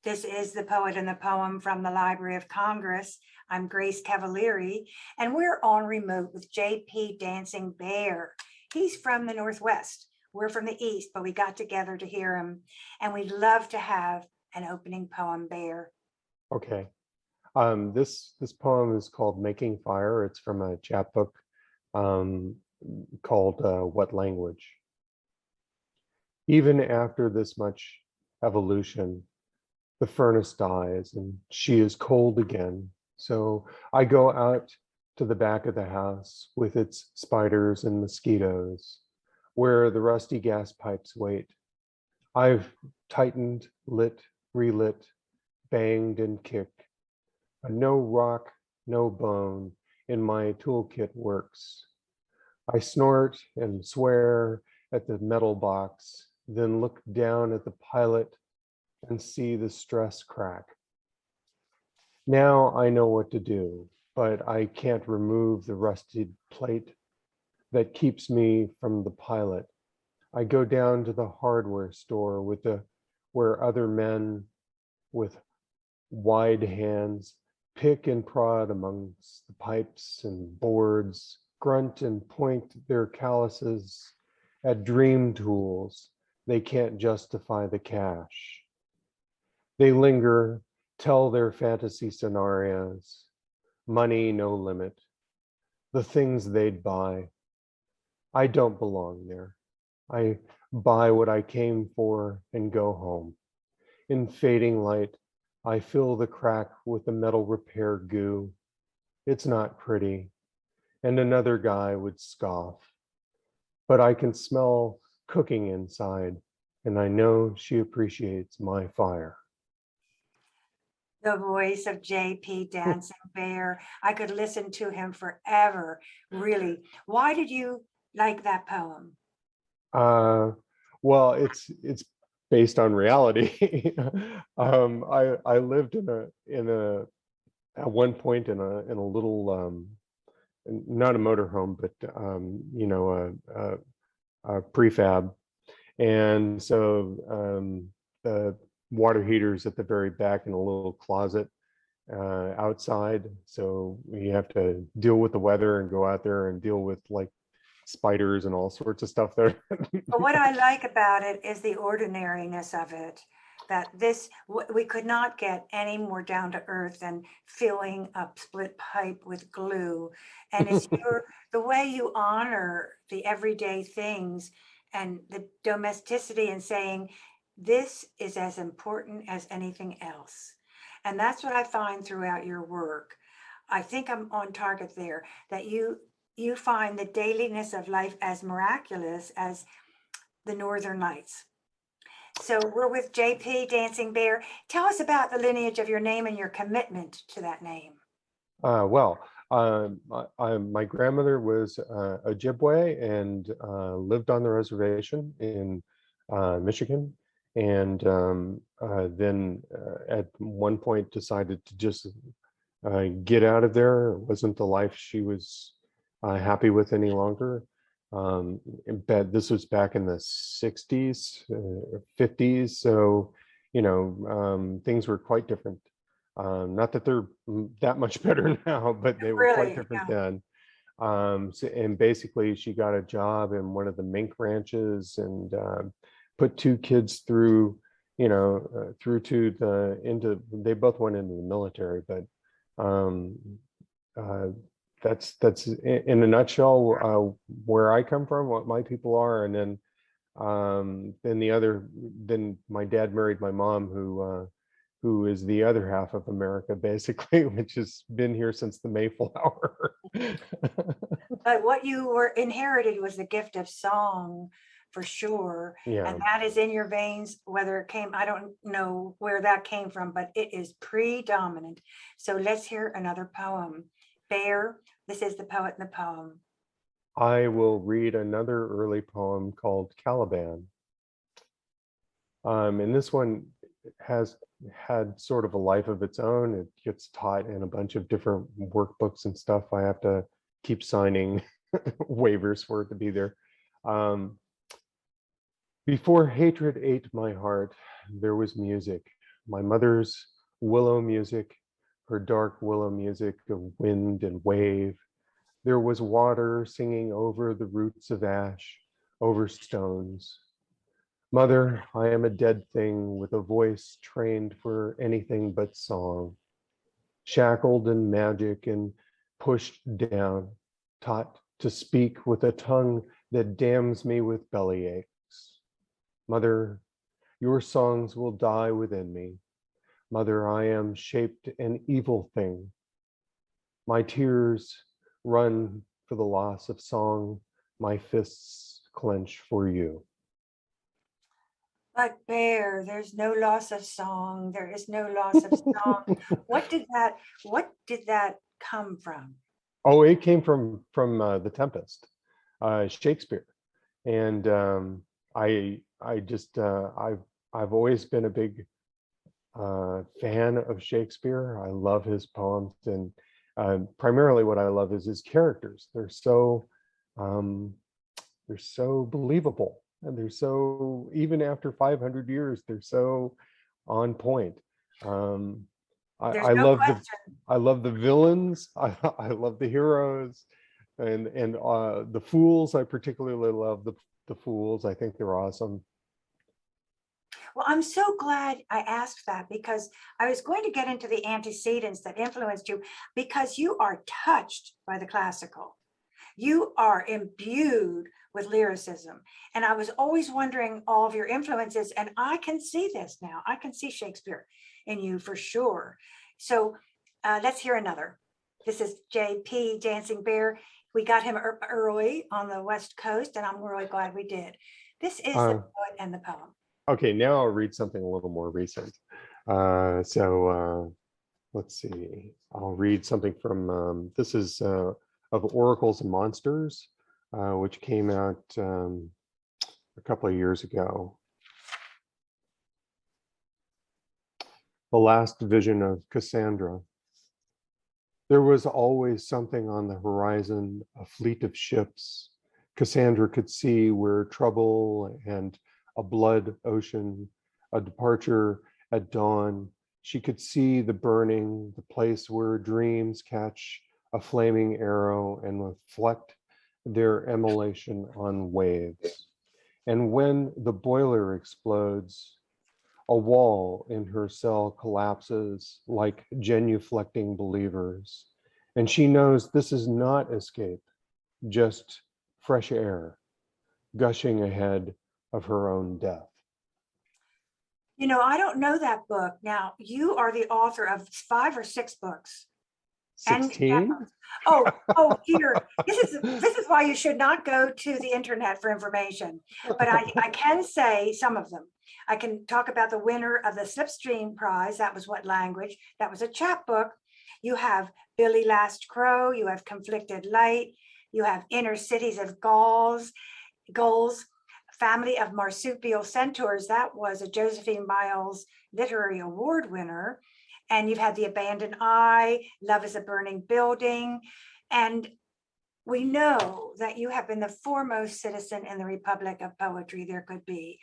This is The Poet and the Poem from the Library of Congress. I'm Grace Cavalieri, and we're on remote with J.P. Dancing Bear. He's from the Northwest. We're from the East, but we got together to hear him, and we'd love to have an opening poem, Bear. Okay. This poem is called Making Fire. It's from a chapbook called What Language? Even after this much evolution, the furnace dies and she is cold again. So I go out to the back of the house with its spiders and mosquitoes, where the rusty gas pipes wait. I've tightened, lit, relit, banged and kicked. No rock, no bone in my toolkit works. I snort and swear at the metal box, then look down at the pilot and see the stress crack. Now I know what to do, but I can't remove the rusted plate that keeps me from the pilot. I go down to the hardware store where other men with wide hands pick and prod amongst the pipes and boards, grunt and point their calluses at dream tools they can't justify the cash. They linger, tell their fantasy scenarios, money no limit, the things they'd buy. I don't belong there. I buy what I came for and go home. In fading light, I fill the crack with the metal repair goo. It's not pretty, and another guy would scoff. But I can smell cooking inside, and I know she appreciates my fire. The voice of J.P. Dancing Bear. I could listen to him forever, really. Why did you like that poem? Well, it's based on reality. I lived at one point in a little not a motorhome, but a prefab, and so the water heaters at the very back in a little closet outside. So you have to deal with the weather and go out there and deal with like spiders and all sorts of stuff there. But what I like about it is the ordinariness of it, that we could not get any more down to earth than filling a split pipe with glue. And it's the way you honor the everyday things and the domesticity and saying, this is as important as anything else. And that's what I find throughout your work. I think I'm on target there, that you find the dailiness of life as miraculous as the Northern Lights. So we're with J.P. Dancing Bear. Tell us about the lineage of your name and your commitment to that name. My grandmother was Ojibwe and lived on the reservation in Michigan, and then at one point decided to just get out of there. It wasn't the life she was happy with any longer. But this was back in the 60s, 50s. So, things were quite different. Not that they're that much better now, but they were quite different then. And basically she got a job in one of the mink ranches and put two kids through, they both went into the military, but that's in a nutshell where I come from, what my people are. And then my dad married my mom, who is the other half of America, basically, which has been here since the Mayflower. But what you were inherited was the gift of song, for sure. Yeah. And that is in your veins, whether it came, I don't know where that came from, but it is predominant. So let's hear another poem. Bear, this is The Poet and the Poem. I will read another early poem called Caliban. And this one has had sort of a life of its own. It gets taught in a bunch of different workbooks and stuff. I have to keep signing waivers for it to be there. Before hatred ate my heart, there was music, my mother's willow music, her dark willow music of wind and wave. There was water singing over the roots of ash, over stones. Mother, I am a dead thing with a voice trained for anything but song, shackled in magic and pushed down, taught to speak with a tongue that damns me with belly aches. Mother, your songs will die within me. Mother, I am shaped an evil thing. My tears run for the loss of song. My fists clench for you. But Bear, there's no loss of song. There is no loss of song. What did that come from? Oh, it came from The Tempest, Shakespeare, and I just I've always been a big fan of Shakespeare. I love his poems, and primarily what I love is his characters. Um, they're so believable, and they're so, even after 500 years, they're so on point. Um, There's I no love question. I love the villains. I love the heroes, and the fools. I particularly love the fools. I think they're awesome. Well, I'm so glad I asked that, because I was going to get into the antecedents that influenced you, because you are touched by the classical. You are imbued with lyricism. And I was always wondering all of your influences, and I can see this now. I can see Shakespeare in you for sure. So let's hear another. This is JP, Dancing Bear. We got him early on the West Coast, and I'm really glad we did. This is the Uh, poet and the poem. okay, now I'll read something a little more recent. Let's see. I'll read something from this is of Oracles and Monsters, which came out a couple of years ago. The last vision of Cassandra. There was always something on the horizon, a fleet of ships. Cassandra could see where trouble and a blood ocean, a departure at dawn. She could see the burning, the place where dreams catch a flaming arrow and reflect their emulation on waves. And when the boiler explodes, a wall in her cell collapses like genuflecting believers. And she knows this is not escape, just fresh air gushing ahead of her own death. You know, I don't know that book. Now, you are the author of 5 or 6 books. And 16? here, this is why you should not go to the internet for information. But I can say some of them. I can talk about the winner of the Slipstream Prize. That was What Language? That was a chapbook. You have Billy Last Crow. You have Conflicted Light. You have Inner Cities of Goals. Family of Marsupial Centaurs. That was a Josephine Miles Literary Award winner. And you've had The Abandoned Eye, Love is a Burning Building. And we know that you have been the foremost citizen in the Republic of Poetry there could be.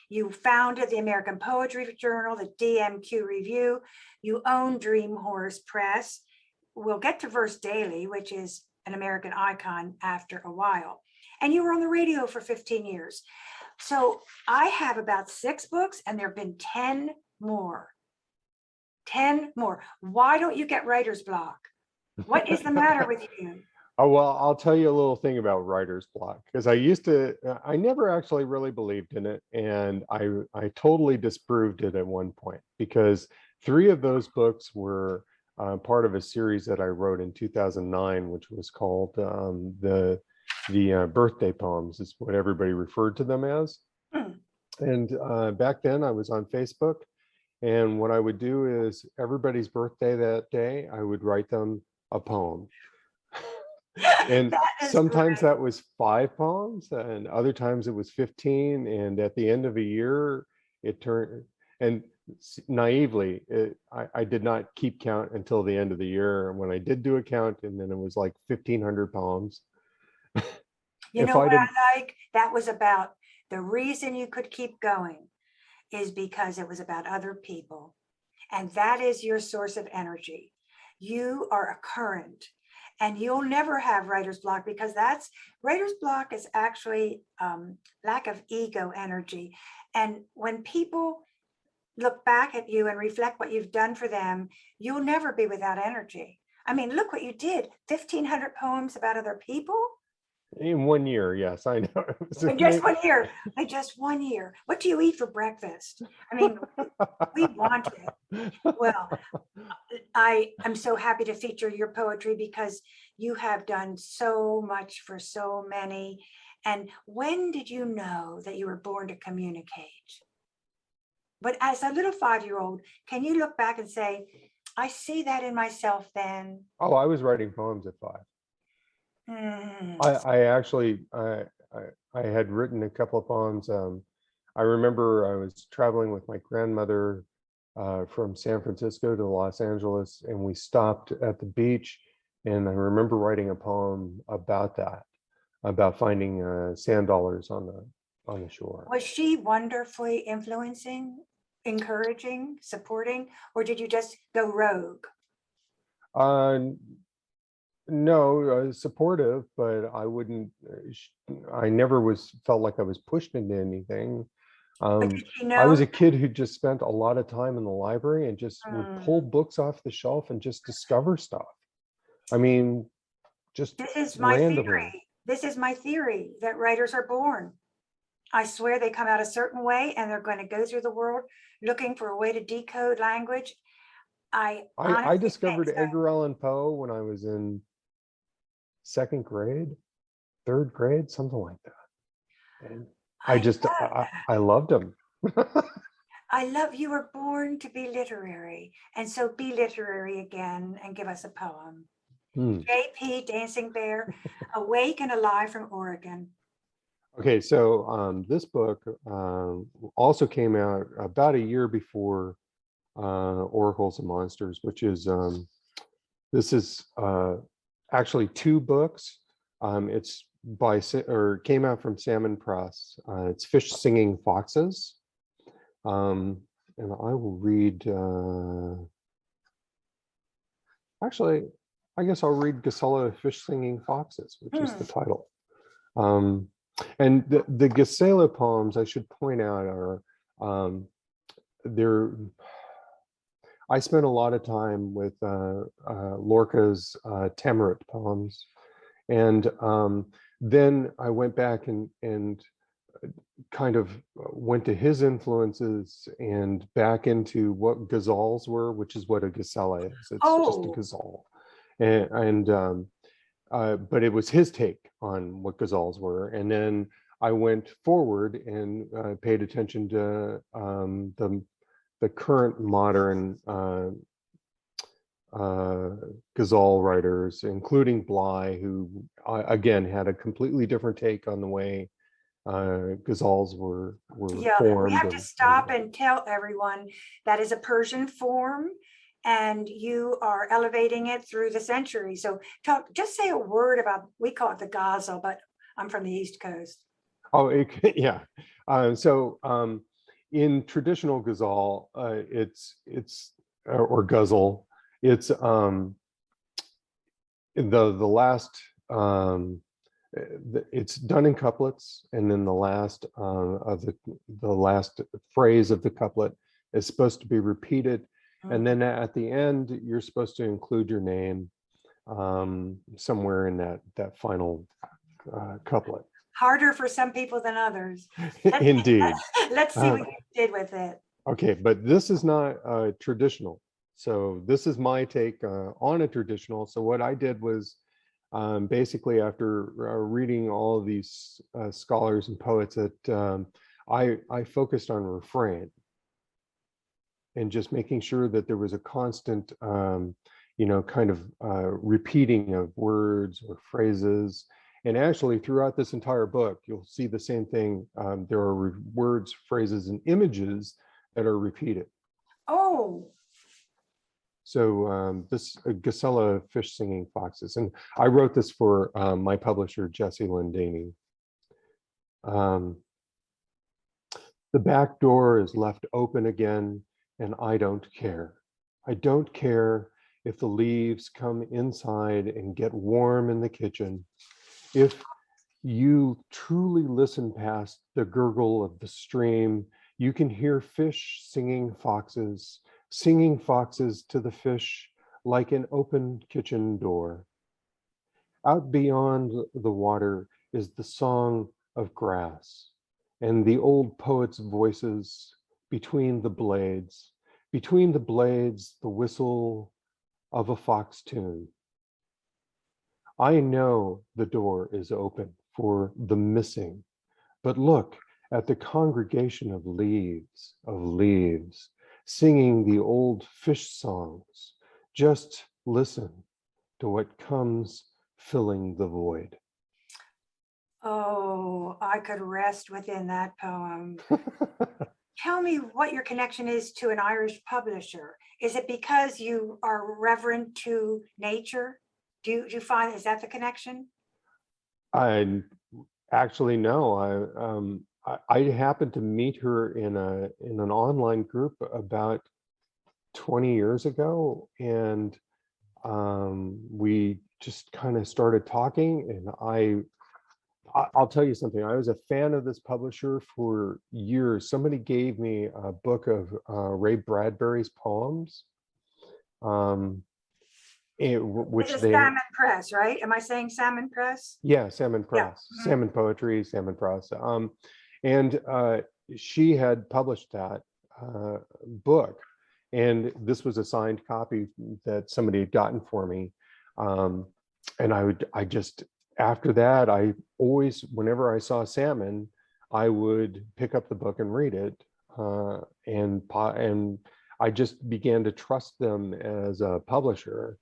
You founded the American Poetry Journal, the DMQ Review. You own Dream Horse Press. We'll get to Verse Daily, which is an American icon after a while. And you were on the radio for 15 years. So I have about 6 books, and there have been 10 more. 10 more. Why don't you get writer's block? What is the matter with you? Oh, well, I'll tell you a little thing about writer's block, because I never actually really believed in it. And I totally disproved it at one point, because 3 of those books were part of a series that I wrote in 2009, which was called the birthday poems, is what everybody referred to them as. And back then I was on Facebook. And what I would do is everybody's birthday that day, I would write them a poem. And sometimes that was 5 poems, and other times it was 15. And at the end of a year, it turned, and naively, I did not keep count until the end of the year. And when I did do a count, and then it was like 1,500 poems. You know what I like? That was about the reason you could keep going is because it was about other people. And that is your source of energy. You are a current, and you'll never have writer's block, because that's writer's block is actually lack of ego energy. And when people look back at you and reflect what you've done for them, you'll never be without energy. I mean, look what you did, 1,500 poems about other people. In 1 year, yes, I know. In just 1 year, in just 1 year. What do you eat for breakfast? I mean, we want it. Well, I'm so happy to feature your poetry, because you have done so much for so many. And when did you know that you were born to communicate? But as a little 5-year-old, can you look back and say, I see that in myself then? Oh, I was writing poems at 5. Hmm. I actually, I had written a couple of poems. I remember I was traveling with my grandmother from San Francisco to Los Angeles, and we stopped at the beach. And I remember writing a poem about that, about finding sand dollars on the shore. Was she wonderfully influencing, encouraging, supporting, or did you just go rogue? Uh, no, supportive, but I wouldn't. I never felt like I was pushed into anything. But did she I was know? a kid who just spent a lot of time in the library and just would pull books off the shelf and just discover stuff. I mean, just This is my randomly. theory. This is my theory that writers are born. I swear they come out a certain way, and they're going to go through the world looking for a way to decode language. I I honestly think discovered so. Edgar Allan Poe when I was in 2nd grade, 3rd grade, something like that. And I just, love that. I loved him. I love you were born to be literary. And so be literary again and give us a poem. JP Dancing Bear, Awake and Alive from Oregon. Okay, so this book also came out about a year before Oracles and Monsters, which is this is actually 2 books. It's by or came out from Salmon Press. It's Fish Singing Foxes, and I will read. Actually, I guess I'll read Gisela Fish Singing Foxes, which is the title. And the Gisela poems, I should point out, are they're. I spent a lot of time with Lorca's Tamarit poems, and then I went back and kind of went to his influences and back into what ghazals were, which is what a ghazala is. It's just a ghazal, but it was his take on what ghazals were, and then I went forward and paid attention to the current modern ghazal writers, including Bly, who again had a completely different take on the way ghazals were formed. We have to stop and tell everyone that is a Persian form, and you are elevating it through the centuries. So just say a word about, we call it the ghazal, but I'm from the East Coast. Oh, yeah. So in traditional ghazal, it's or ghazal, it's the last. It's done in couplets, and then the last of the last phrase of the couplet is supposed to be repeated, and then at the end you're supposed to include your name somewhere in that final couplet. Harder for some people than others. Indeed. Let's see what you did with it. Okay, but this is not traditional. So this is my take on a traditional. So what I did was basically, after reading all of these scholars and poets, that I focused on refrain and just making sure that there was a constant, kind of repeating of words or phrases. And actually, throughout this entire book, you'll see the same thing. There are words, phrases, and images that are repeated. Oh. So this Gisela Fish Singing Foxes, and I wrote this for my publisher, Jesse Lindani. The back door is left open again, and I don't care. I don't care if the leaves come inside and get warm in the kitchen. If you truly listen past the gurgle of the stream, you can hear fish singing foxes to the fish like an open kitchen door. Out beyond the water is the song of grass and the old poets' voices between the blades, the whistle of a fox tune. I know the door is open for the missing, but look at the congregation of leaves, singing the old fish songs. Just listen to what comes filling the void. Oh, I could rest within that poem. Tell me what your connection is to an Irish publisher. Is it because you are reverent to nature? Do you find, is that the connection? I actually know. I happened to meet her in an online group about 20 years ago, and we just kind of started talking. And I'll tell you something. I was a fan of this publisher for years. Somebody gave me a book of Ray Bradbury's poems, which It's a they Salmon Press, right? Am I saying Salmon Press? Yeah, Salmon Yeah. Press, Salmon Poetry, Salmon Press. And she had published that book, and this was a signed copy that somebody had gotten for me. And I just, after that, I always, whenever I saw salmon, I would pick up the book and read it. And I just began to trust them as a publisher.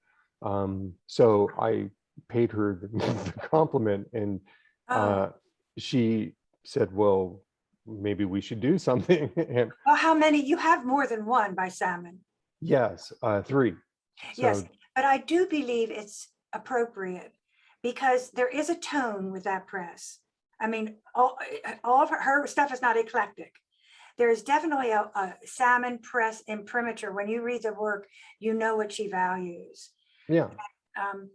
So I paid her the compliment, and Oh, she said, well, maybe we should do something. And well, how many? You have more than one by Salmon. yes, 3. Yes, So but I do believe it's appropriate because there is a tone with that press. I mean, all of her stuff is not eclectic. There is definitely a Salmon Press imprimatur. When you read the work, you know what she values. yeah, Um,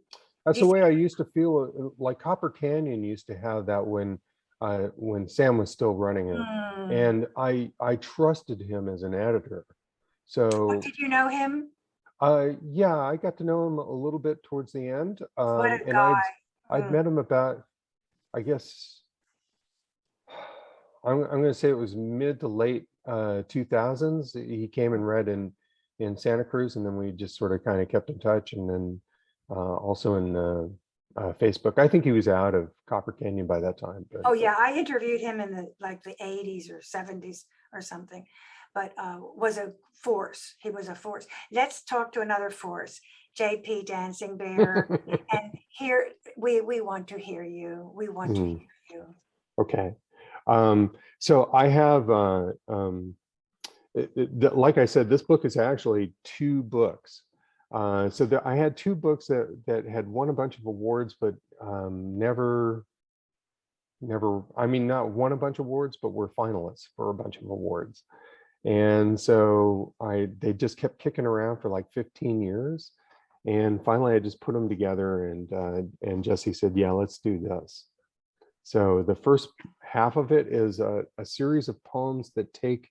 that's you the see, way I used to feel. Like Copper Canyon used to have that when Sam was still running it, hmm, and I trusted him as an editor. oh, So did you know him? yeah, I got to know him a little bit towards the end, What a and guy. I'd Hmm. met him about, I guess, I'm going to say it was mid to late 2000s. He came and read in Santa Cruz, and then we just sort of kind of kept in touch, and then also in Facebook. I think he was out of Copper Canyon by that time, but Oh yeah, I interviewed him in the 80s or 70s or something, but was a force. He was a force. Let's talk to another force, JP Dancing Bear. And here we want to hear you. We want to Mm, hear you. okay. So I have, like I said, this book is actually 2 books. So I had 2 books that had won a bunch of awards, but never, I mean, not won a bunch of awards, but were finalists for a bunch of awards. And so they just kept kicking around for like 15 years. And finally I just put them together, and Jesse said, yeah, let's do this. So the first half of it is a series of poems that take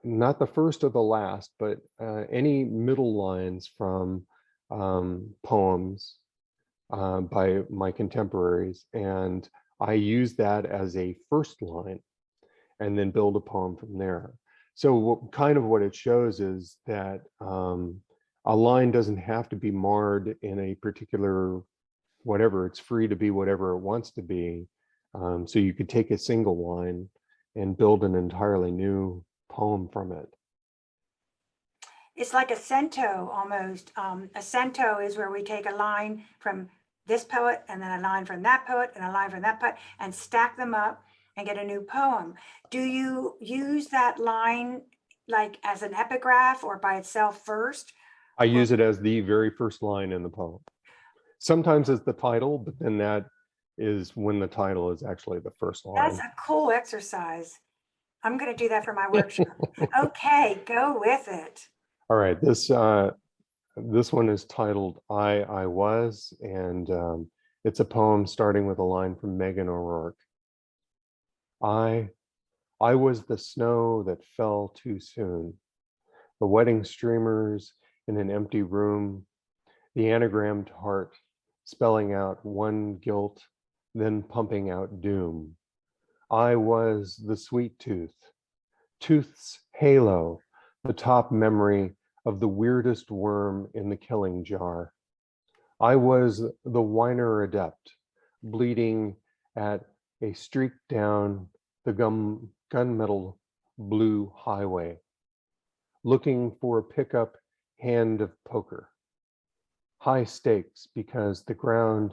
not the first or the last, but any middle lines from poems by my contemporaries. And I use that as a first line and then build a poem from there. So kind of what it shows is that a line doesn't have to be marred in a particular whatever. It's free to be whatever it wants to be. So you could take a single line and build an entirely new poem from it. It's like a cento almost. A cento is where we take a line from this poet and then a line from that poet and a line from that poet and stack them up and get a new poem. Do you use that line like as an epigraph or by itself first? I Or use it as the very first line in the poem. Sometimes as the title, but then that is when the title is actually the first that's line. a cool exercise. I'm going to do that for my workshop. Okay, go with it. All right, this one is titled I Was, and it's a poem starting with a line from Megan O'Rourke. I was the snow that fell too soon, the wedding streamers in an empty room, the anagrammed heart spelling out one guilt, then pumping out doom. I was the sweet tooth, tooth's halo, the top memory of the weirdest worm in the killing jar. I was the whiner adept, bleeding at a streak down the gunmetal blue highway, looking for a pickup hand of poker. High stakes because the ground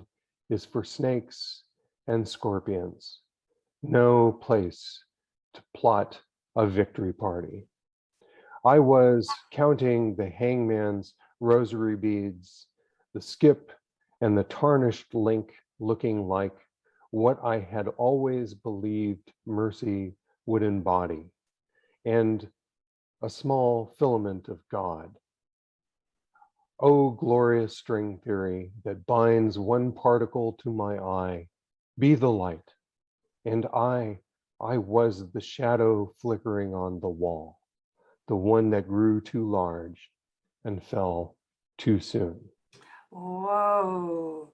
is for snakes and scorpions. No place to plot a victory party. I was counting the hangman's rosary beads, the skip and the tarnished link looking like what I had always believed mercy would embody, and a small filament of God. Oh, glorious string theory that binds one particle to my eye, be the light, and I was the shadow flickering on the wall, the one that grew too large and fell too soon. Whoa.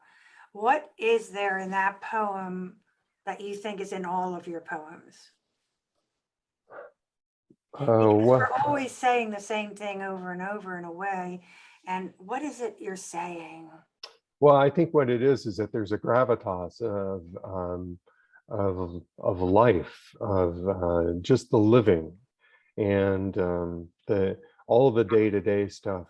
What is there in that poem that you think is in all of your poems? Because Well, we're always saying the same thing over and over in a way. And what is it you're saying? well, I think what it is that there's a gravitas of life, of just the living, and the all the day-to-day stuff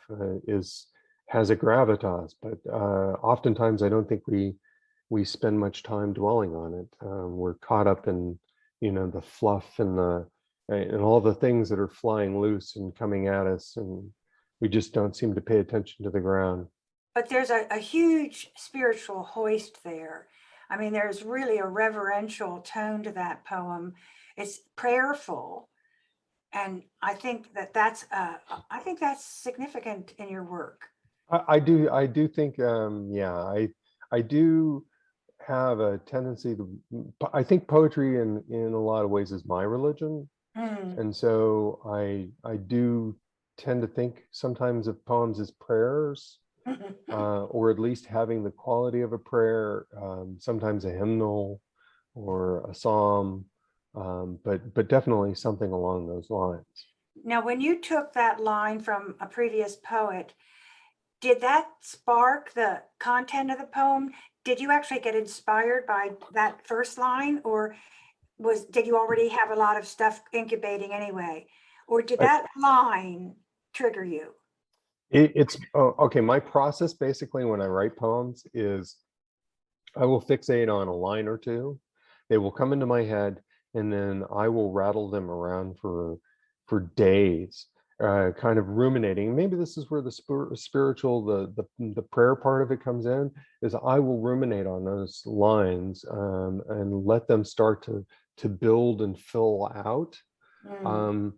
has a gravitas, but oftentimes I don't think we spend much time dwelling on it. We're caught up in the fluff and all the things that are flying loose and coming at us, and we just don't seem to pay attention to the ground. But there's a huge spiritual hoist there. I mean, there's really a reverential tone to that poem. It's prayerful. And I think I think that's significant in your work. I do think, yeah, I do have a tendency to, I think poetry in a lot of ways is my religion. Mm. And so I do tend to think sometimes of poems as prayers, or at least having the quality of a prayer, sometimes a hymnal or a psalm, but definitely something along those lines. Now, when you took that line from a previous poet, did that spark the content of the poem? Did you actually get inspired by that first line, or did you already have a lot of stuff incubating anyway? Or did I, that line trigger you? it's okay. My process basically when I write poems is I will fixate on a line or two. They will come into my head, and then I will rattle them around for days, kind of ruminating. Maybe this is where the spiritual, the prayer part of it comes in. Is I will ruminate on those lines, and let them start to build and fill out. Mm.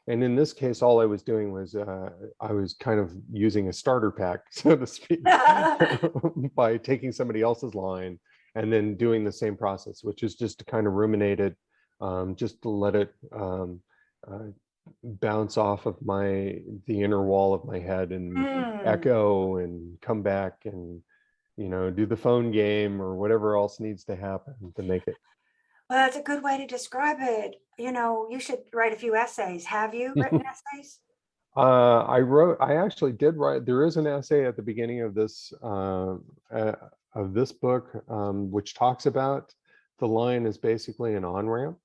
And in this case, all I was doing was I was kind of using a starter pack, so to speak, by taking somebody else's line and then doing the same process, which is just to kind of ruminate it, just to let it bounce off of the inner wall of my head and Mm. echo and come back and do the phone game or whatever else needs to happen to make it. Well, that's a good way to describe it. You should write a few essays. Have you written essays? I actually did write, there is an essay at the beginning of this book, which talks about the line is basically an on-ramp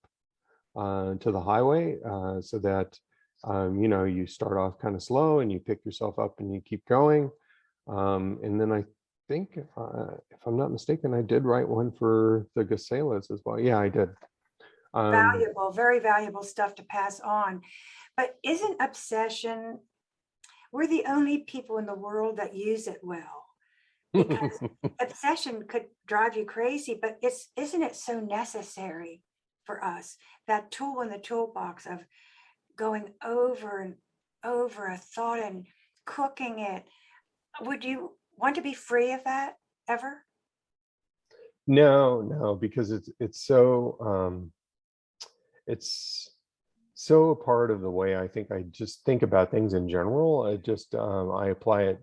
to the highway, so that, you start off kind of slow and you pick yourself up and you keep going. And then I think, if I'm not mistaken, I did write one for the Gacelas as well. Yeah, I did. Valuable, very valuable stuff to pass on. But isn't obsession, we're the only people in the world that use it well, because obsession could drive you crazy, but isn't it so necessary? for us, that tool in the toolbox of going over and over a thought and cooking it. Would you want to be free of that ever? No, because it's so a part of the way I think I just think about things in general. I apply it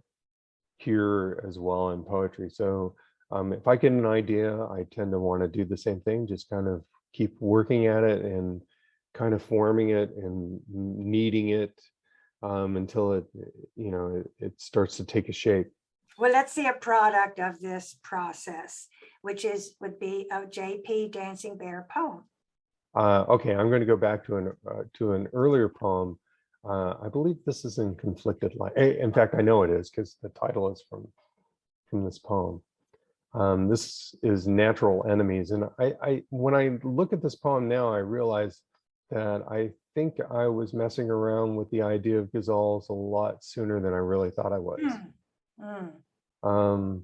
here as well in poetry. So if I get an idea, I tend to want to do the same thing, just kind of keep working at it and kind of forming it and kneading it until it starts to take a shape. Well, let's see a product of this process, which would be a JP Dancing Bear poem. Okay, I'm going to go back to an earlier poem. I believe this is in Conflicted Light. In fact, I know it is because the title is from this poem. This is Natural Enemies, and I when I look at this poem now, I realize that I think I was messing around with the idea of ghazals a lot sooner than I really thought I was. Um,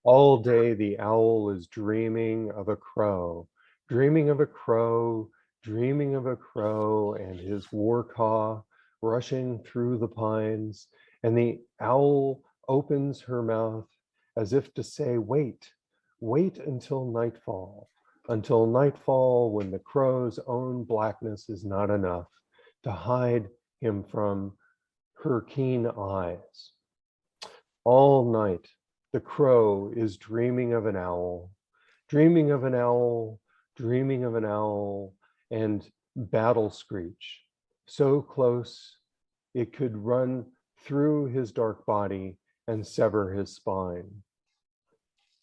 all day the owl is dreaming of a crow, dreaming of a crow, dreaming of a crow and his war caw rushing through the pines, and the owl opens her mouth as if to say, wait until nightfall when the crow's own blackness is not enough to hide him from her keen eyes. All night, the crow is dreaming of an owl, dreaming of an owl, dreaming of an owl, and battle screech, so close it could run through his dark body and sever his spine.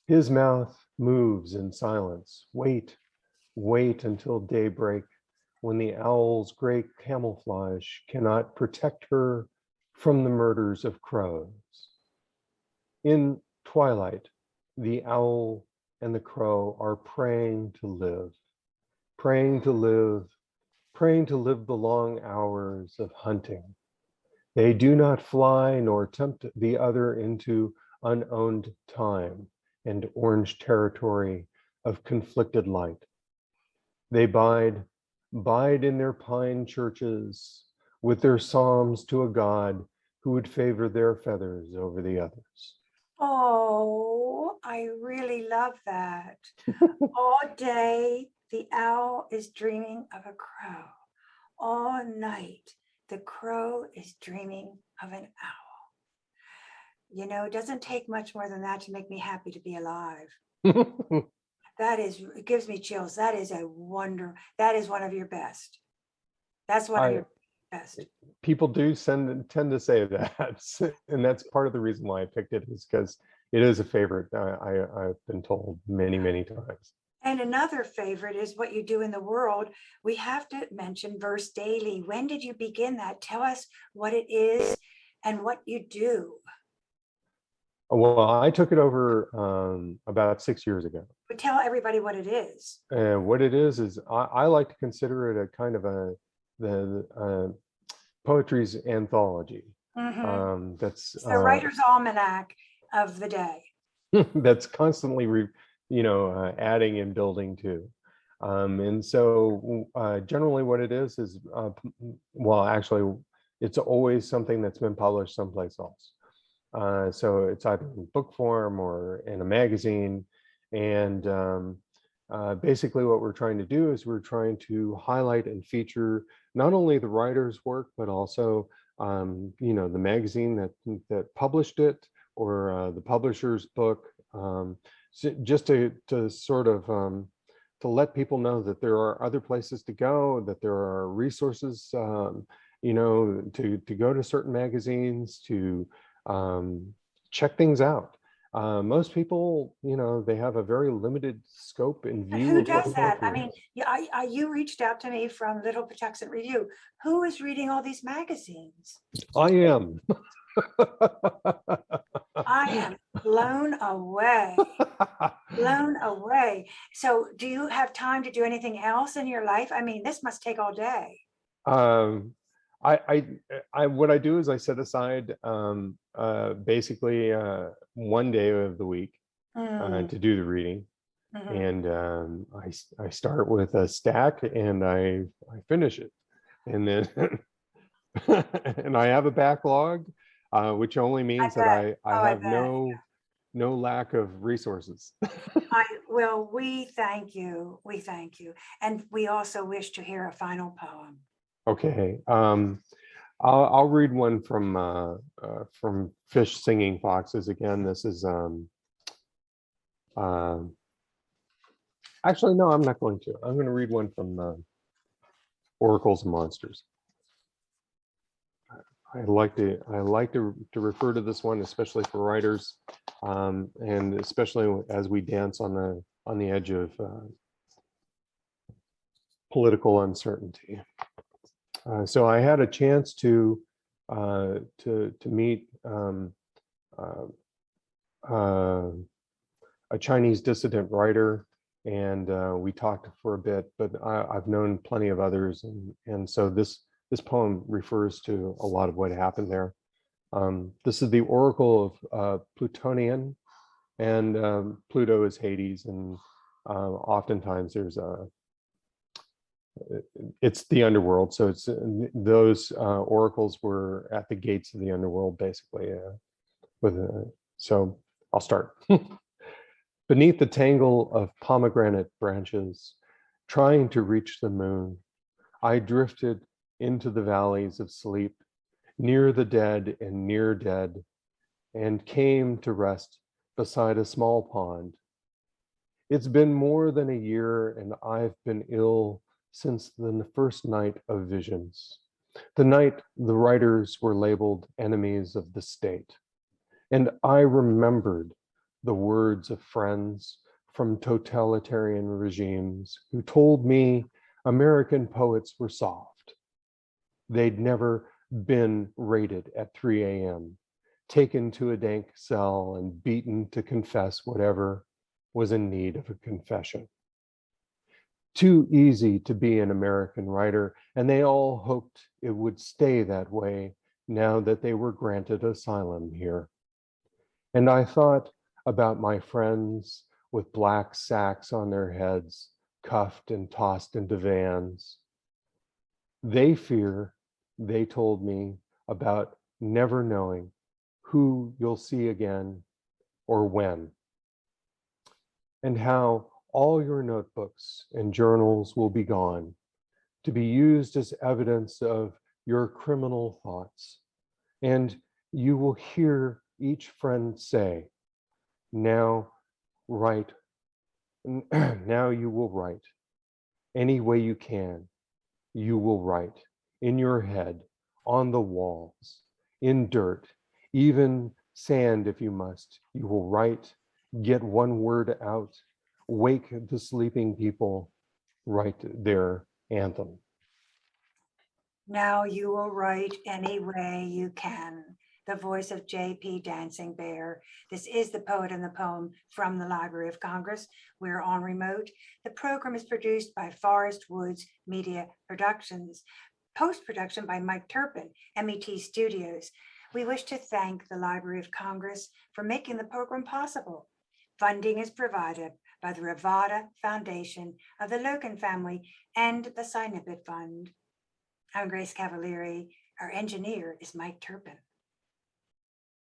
His mouth moves in silence. Wait until daybreak, when the owl's gray camouflage cannot protect her from the murders of crows. In twilight, the owl and the crow are praying to live, praying to live, praying to live the long hours of hunting. They do not fly nor tempt the other into unowned time and orange territory of conflicted light. They bide in their pine churches with their psalms to a God who would favor their feathers over the others. Oh, I really love that. All day, the owl is dreaming of a crow. All night, the crow is dreaming of an owl. You know, it doesn't take much more than that to make me happy to be alive. It gives me chills. That is that is one of your best. That's one of your best. People do tend to say that, and that's part of the reason why I picked it, is because it is a favorite. I've been told many times. And another favorite is what you do in the world. We have to mention Verse Daily. When did you begin that? Tell us what it is and what you do. Well, I took it over about 6 years ago. But tell everybody what it is. And what it is I like to consider it a kind of the poetry's anthology. That's it's the writer's almanac of the day. That's constantly adding and building to. And so generally what it is well, actually, it's always something that's been published someplace else. So it's either in book form or in a magazine. And basically what we're trying to do is we're trying to highlight and feature not only the writer's work, but also the magazine that published it, or the publisher's book, just to sort of to let people know that there are other places to go, that there are resources, to go to certain magazines, to check things out. Most people, they have a very limited scope and view. Who does that? I mean, you reached out to me from Little Patuxent Review. Who is reading all these magazines? I am. I am blown away. Blown away. So do you have time to do anything else in your life? I mean, this must take all day. What I do is I set aside basically one day of the week to do the reading. Mhm. And I start with a stack and I finish it. And then and I have a backlog, which only I means that bet. I Oh, I have bet. no lack of resources. Well, we thank you. We thank you. And we also wish to hear a final poem. Okay. I'll read one from Fish Singing Foxes again. This is uh, actually no, I'm not going to. I'm going to read one from Oracles and Monsters. I like to refer to this one, especially for writers, and especially as we dance on the edge of political uncertainty. So I had a chance to meet uh, uh, a Chinese dissident writer, and we talked for a bit. But I've known plenty of others, and so this poem refers to a lot of what happened there. This is the Oracle of Plutonian, and Pluto is Hades, and oftentimes it's the underworld. So it's those oracles were at the gates of the underworld, basically. So I'll start. Beneath the tangle of pomegranate branches, trying to reach the moon, I drifted into the valleys of sleep, near the dead and near dead, and came to rest beside a small pond. It's been more than a year, and I've been ill since the first night of visions, the night the writers were labeled enemies of the state. And I remembered the words of friends from totalitarian regimes who told me American poets were soft. They'd never been raided at 3 a.m., taken to a dank cell and beaten to confess whatever was in need of a confession. Too easy to be an American writer, and they all hoped it would stay that way now that they were granted asylum here. And I thought about my friends with black sacks on their heads, cuffed and tossed into vans. They fear, they told me, about never knowing who you'll see again or when, and how all your notebooks and journals will be gone to be used as evidence of your criminal thoughts. And you will hear each friend say, now write, now you will write. Any way you can, you will write in your head, on the walls, in dirt, even sand if you must. You will write, get one word out, wake the sleeping people, write their anthem. Now you will write any way you can. The voice of J.P. Dancing Bear. This is the poet and the poem from the Library of Congress. We're on remote. The program is produced by Forest Woods Media Productions. Post-production by Mike Turpin, MET Studios. We wish to thank the Library of Congress for making the program possible. Funding is provided by the Rivada Foundation of the Logan family and the Sinipit Fund. I'm Grace Cavalieri. Our engineer is Mike Turpin.